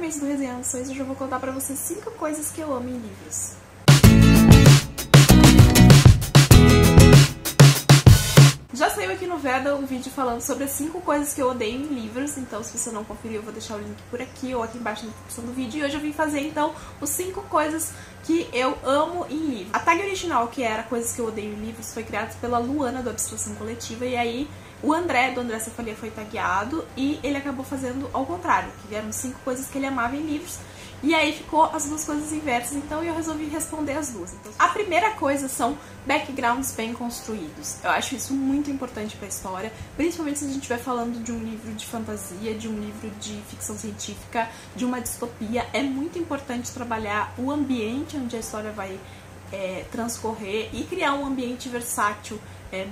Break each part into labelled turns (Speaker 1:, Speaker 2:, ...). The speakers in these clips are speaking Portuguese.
Speaker 1: mês do Resenhações eu já vou contar pra vocês 5 coisas que eu amo em livros. Já saiu aqui no Veda um vídeo falando sobre as 5 coisas que eu odeio em livros, então se você não conferiu eu vou deixar o link por aqui ou aqui embaixo na descrição do vídeo. E hoje eu vim fazer então os 5 coisas que eu amo em livros. A tag original, que era coisas que eu odeio em livros, foi criada pela Luana do Abstração Coletiva, e aí o André, do André Cefalia, foi tagueado e ele acabou fazendo ao contrário, que eram 5 coisas que ele amava em livros. E aí ficou as duas coisas inversas, então eu resolvi responder as duas. Então, a primeira coisa são backgrounds bem construídos. Eu acho isso muito importante para a história, principalmente se a gente estiver falando de um livro de fantasia, de um livro de ficção científica, de uma distopia. É muito importante trabalhar o ambiente onde a história vai transcorrer e criar um ambiente versátil,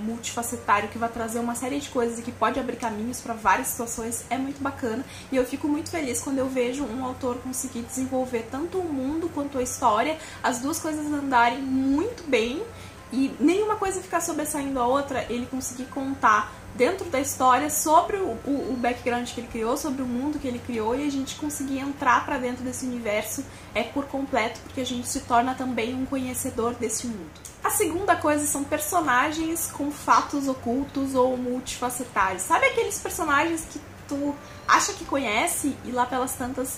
Speaker 1: multifacetário, que vai trazer uma série de coisas e que pode abrir caminhos para várias situações. É muito bacana e eu fico muito feliz quando eu vejo um autor conseguir desenvolver tanto o mundo quanto a história, as duas coisas andarem muito bem e nenhuma coisa ficar sobressaindo a outra, ele conseguir contar dentro da história sobre o background que ele criou, sobre o mundo que ele criou, e a gente conseguir entrar pra dentro desse universo por completo, porque a gente se torna também um conhecedor desse mundo. A segunda coisa são personagens com fatos ocultos ou multifacetários. Sabe aqueles personagens que tu acha que conhece e lá pelas tantas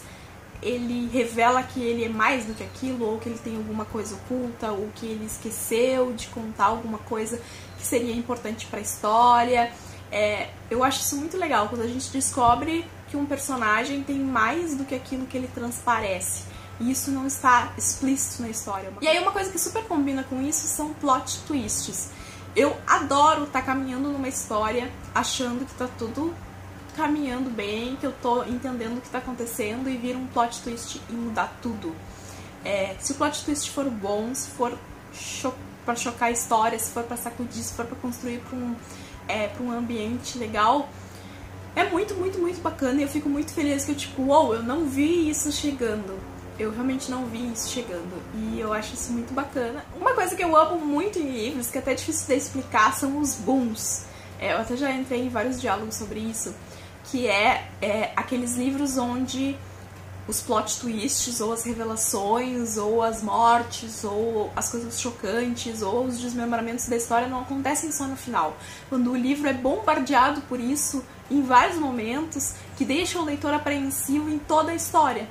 Speaker 1: ele revela que ele é mais do que aquilo, ou que ele tem alguma coisa oculta, ou que ele esqueceu de contar alguma coisa que seria importante para a história. Eu acho isso muito legal, quando a gente descobre que um personagem tem mais do que aquilo que ele transparece. E isso não está explícito na história. E aí uma coisa que super combina com isso são plot twists. Eu adoro estar caminhando numa história achando que tá tudo caminhando bem, que eu tô entendendo o que tá acontecendo e vir um plot twist e mudar tudo. Se o plot twist for bom, se for pra chocar a história, se for pra sacudir, se for pra construir pra um ambiente legal, é muito, muito, muito bacana. E eu fico muito feliz que eu tipo, uou, eu não vi isso chegando. Eu realmente não vi isso chegando. E eu acho isso muito bacana. Uma coisa que eu amo muito em livros, que é até difícil de explicar, são os booms. Eu até já entrei em vários diálogos sobre isso, que aqueles livros onde os plot twists, ou as revelações, ou as mortes, ou as coisas chocantes, ou os desmembramentos da história não acontecem só no final. Quando o livro é bombardeado por isso em vários momentos, que deixa o leitor apreensivo em toda a história.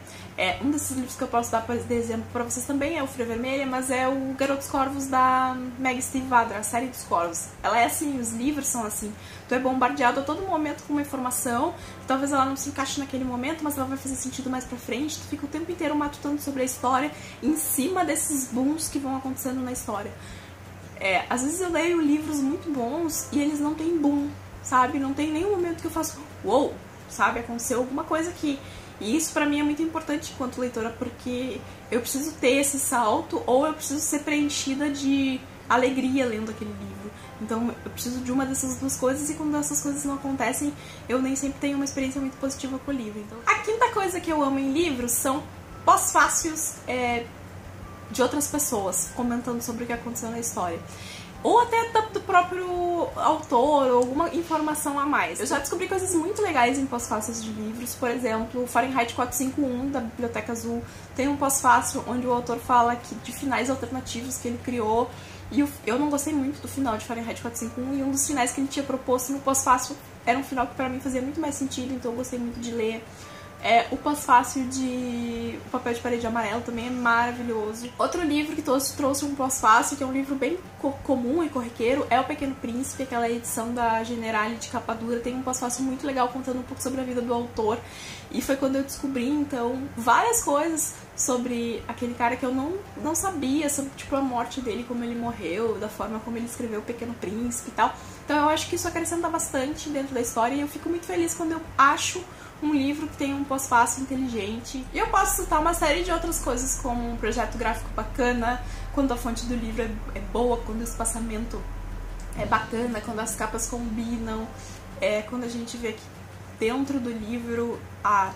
Speaker 1: Um desses livros que eu posso dar de exemplo pra vocês também é o Fúria Vermelha, mas é o Garoto dos Corvos da Meg Stiefvater, a série dos Corvos. Ela é assim, os livros são assim. Tu é bombardeado a todo momento com uma informação, talvez ela não se encaixe naquele momento, mas ela vai fazer sentido mais pra frente. Tu fica o tempo inteiro matutando sobre a história, em cima desses booms que vão acontecendo na história. Às vezes eu leio livros muito bons e eles não têm boom, sabe? Não tem nenhum momento que eu faço, uou, sabe? Aconteceu alguma coisa aqui. E isso pra mim é muito importante enquanto leitora, porque eu preciso ter esse salto, ou eu preciso ser preenchida de alegria lendo aquele livro. Então eu preciso de uma dessas duas coisas, e quando essas coisas não acontecem, eu nem sempre tenho uma experiência muito positiva com o livro. Então, a quinta coisa que eu amo em livros são pós-fácios de outras pessoas, comentando sobre o que aconteceu na história. Ou até do próprio autor, ou alguma informação a mais. Eu já descobri coisas muito legais em pós-fácios de livros. Por exemplo, Fahrenheit 451, da Biblioteca Azul, tem um pós-fácil onde o autor fala de finais alternativos que ele criou. E eu não gostei muito do final de Fahrenheit 451, e um dos finais que ele tinha proposto no pós-fácil era um final que pra mim fazia muito mais sentido, então eu gostei muito de ler. O pós-fácil de O Papel de Parede Amarelo também é maravilhoso. Outro livro que trouxe um pós-fácil, que é um livro bem comum e corriqueiro, é O Pequeno Príncipe, aquela edição da Generale de capa dura. Tem um pós-fácil muito legal contando um pouco sobre a vida do autor. E foi quando eu descobri, então, várias coisas sobre aquele cara que eu não sabia, sobre tipo, a morte dele, como ele morreu, da forma como ele escreveu O Pequeno Príncipe e tal. Então eu acho que isso acrescenta bastante dentro da história, e eu fico muito feliz quando eu acho um livro que tem um pós-fácil inteligente. E eu posso citar uma série de outras coisas, como um projeto gráfico bacana, quando a fonte do livro é boa, quando o espaçamento é bacana, quando as capas combinam, quando a gente vê que dentro do livro a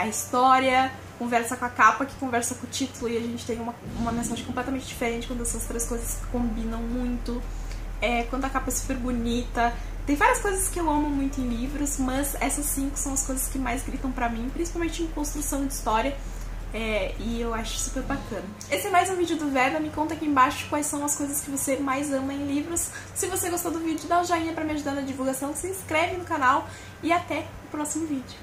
Speaker 1: história conversa com a capa, que conversa com o título, e a gente tem uma mensagem completamente diferente quando essas três coisas combinam muito. Quando a capa é super bonita, Tem várias coisas que eu amo muito em livros, mas essas 5 são as coisas que mais gritam pra mim, principalmente em construção de história. E eu acho super bacana. Esse é mais um vídeo do Veda. Me conta aqui embaixo quais são as coisas que você mais ama em livros. Se você gostou do vídeo, dá um joinha pra me ajudar na divulgação, se inscreve no canal e até o próximo vídeo.